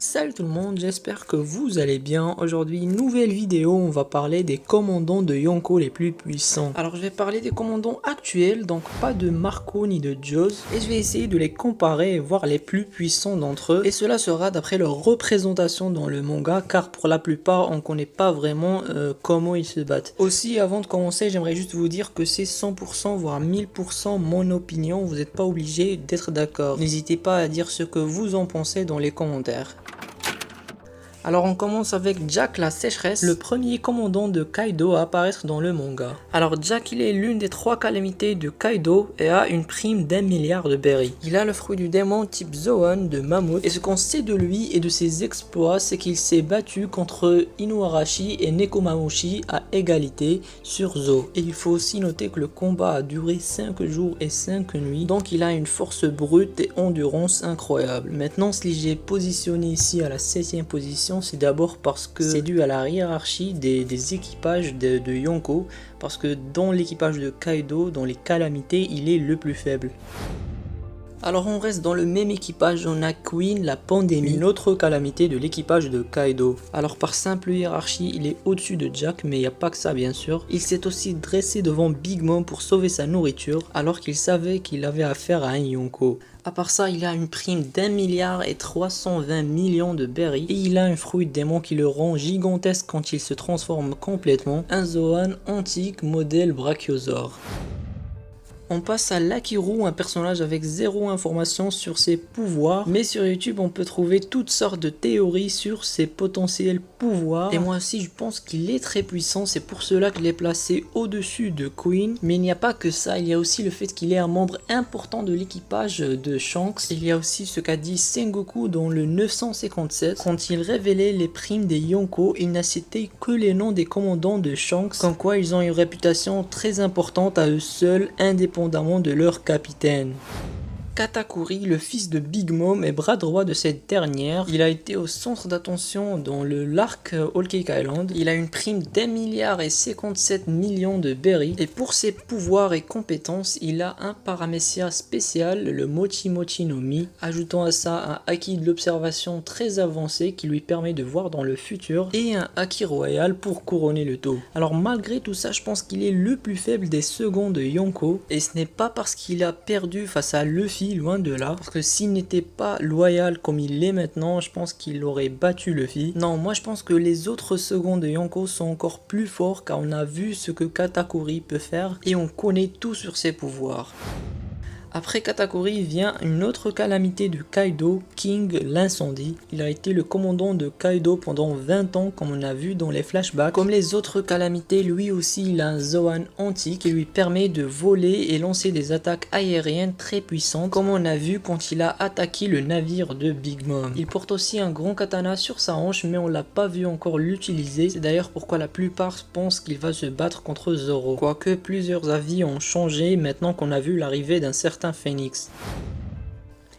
Salut tout le monde, j'espère que vous allez bien. Aujourd'hui, nouvelle vidéo, on va parler des commandants de Yonko les plus puissants. Alors je vais parler des commandants actuels, donc pas de Marco ni de Joz. Et je vais essayer de les comparer et voir les plus puissants d'entre eux. Et cela sera d'après leur représentation dans le manga, car pour la plupart, on ne connaît pas vraiment comment ils se battent. Aussi, avant de commencer, j'aimerais juste vous dire que c'est 100% voire 1000% mon opinion. Vous n'êtes pas obligé d'être d'accord. N'hésitez pas à dire ce que vous en pensez dans les commentaires. Alors on commence avec Jack la sécheresse, le premier commandant de Kaido à apparaître dans le manga. Alors Jack, il est l'une des 3 calamités de Kaido et a une prime d'1 milliard de berries. Il a le fruit du démon type Zoan de Mammouth, et ce qu'on sait de lui et de ses exploits, c'est qu'il s'est battu contre Inuarashi et Nekomamushi à égalité sur Zo. Et il faut aussi noter que le combat a duré 5 jours et 5 nuits, donc il a une force brute et endurance incroyable. Maintenant, si j'ai positionné ici à la 7ème position, c'est d'abord parce que c'est dû à la hiérarchie des équipages de Yonko, parce que dans l'équipage de Kaido, dans les calamités, il est le plus faible. Alors on reste dans le même équipage, on a Queen, la pandémie, une autre calamité de l'équipage de Kaido. Alors par simple hiérarchie, il est au-dessus de Jack, mais il n'y a pas que ça bien sûr. Il s'est aussi dressé devant Big Mom pour sauver sa nourriture, alors qu'il savait qu'il avait affaire à un Yonko. À part ça, il a une prime d'1 milliard et 320 millions de berries. Et il a un fruit de démon qui le rend gigantesque quand il se transforme complètement. Un Zoan antique modèle Brachiosaur. On passe à Lakiru, un personnage avec zéro information sur ses pouvoirs, mais sur YouTube on peut trouver toutes sortes de théories sur ses potentiels pouvoirs, et moi aussi je pense qu'il est très puissant, c'est pour cela que je l'ai placé au-dessus de Queen. Mais il n'y a pas que ça, il y a aussi le fait qu'il est un membre important de l'équipage de Shanks. Il y a aussi ce qu'a dit Sengoku dans le 957, quand il révélait les primes des Yonko, il n'a cité que les noms des commandants de Shanks, comme quoi ils ont une réputation très importante à eux seuls, indépendamment de leur capitaine. Katakuri, le fils de Big Mom, est bras droit de cette dernière. Il a été au centre d'attention dans l'arc Whole Cake Island. Il a une prime d'1 milliard et 57 millions de berries. Et pour ses pouvoirs et compétences, il a un paramécia spécial, le Mochi Mochi no Mi, ajoutant à ça un haki de l'observation très avancé qui lui permet de voir dans le futur, et un haki royal pour couronner le tout. Alors malgré tout ça, je pense qu'il est le plus faible des seconds de Yonko, et ce n'est pas parce qu'il a perdu face à Luffy, loin de là, parce que s'il n'était pas loyal comme il l'est maintenant, je pense qu'il aurait battu Luffy. Non, moi je pense que les autres seconds de Yonko sont encore plus forts, car on a vu ce que Katakuri peut faire et on connaît tout sur ses pouvoirs. Après Katakuri vient une autre calamité de Kaido, King l'incendie. Il a été le commandant de Kaido pendant 20 ans comme on a vu dans les flashbacks. Comme les autres calamités, lui aussi il a un Zoan antique qui lui permet de voler et lancer des attaques aériennes très puissantes, comme on a vu quand il a attaqué le navire de Big Mom. Il porte aussi un grand katana sur sa hanche, mais on l'a pas vu encore l'utiliser. C'est d'ailleurs pourquoi la plupart pensent qu'il va se battre contre Zoro. Quoique plusieurs avis ont changé maintenant qu'on a vu l'arrivée d'un certain Phoenix.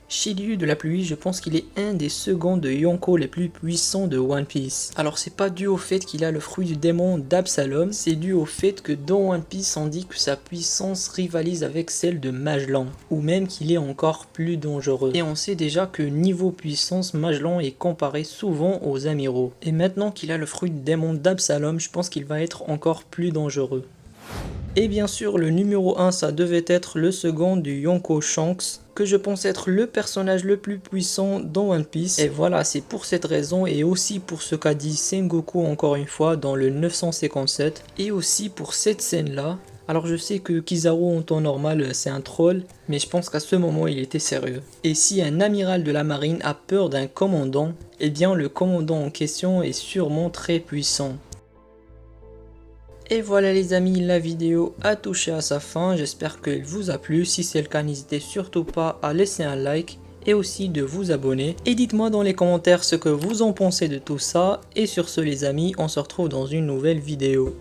Shiryu de la pluie, je pense qu'il est un des seconds de Yonko les plus puissants de One Piece. Alors c'est pas dû au fait qu'il a le fruit du démon d'Absalom, c'est dû au fait que dans One Piece on dit que sa puissance rivalise avec celle de Magellan, ou même qu'il est encore plus dangereux. Et on sait déjà que niveau puissance, Magellan est comparé souvent aux amiraux. Et maintenant qu'il a le fruit du démon d'Absalom, je pense qu'il va être encore plus dangereux. Et bien sûr, le numéro 1, ça devait être le second du Yonko Shanks, que je pense être le personnage le plus puissant dans One Piece. Et voilà, c'est pour cette raison et aussi pour ce qu'a dit Sengoku encore une fois dans le 957. Et aussi pour cette scène-là. Alors je sais que Kizaru en temps normal c'est un troll, mais je pense qu'à ce moment il était sérieux. Et si un amiral de la marine a peur d'un commandant, eh bien le commandant en question est sûrement très puissant. Et voilà les amis, la vidéo a touché à sa fin, j'espère qu'elle vous a plu. Si c'est le cas, n'hésitez surtout pas à laisser un like et aussi de vous abonner. Et dites-moi dans les commentaires ce que vous en pensez de tout ça. Et sur ce les amis, on se retrouve dans une nouvelle vidéo.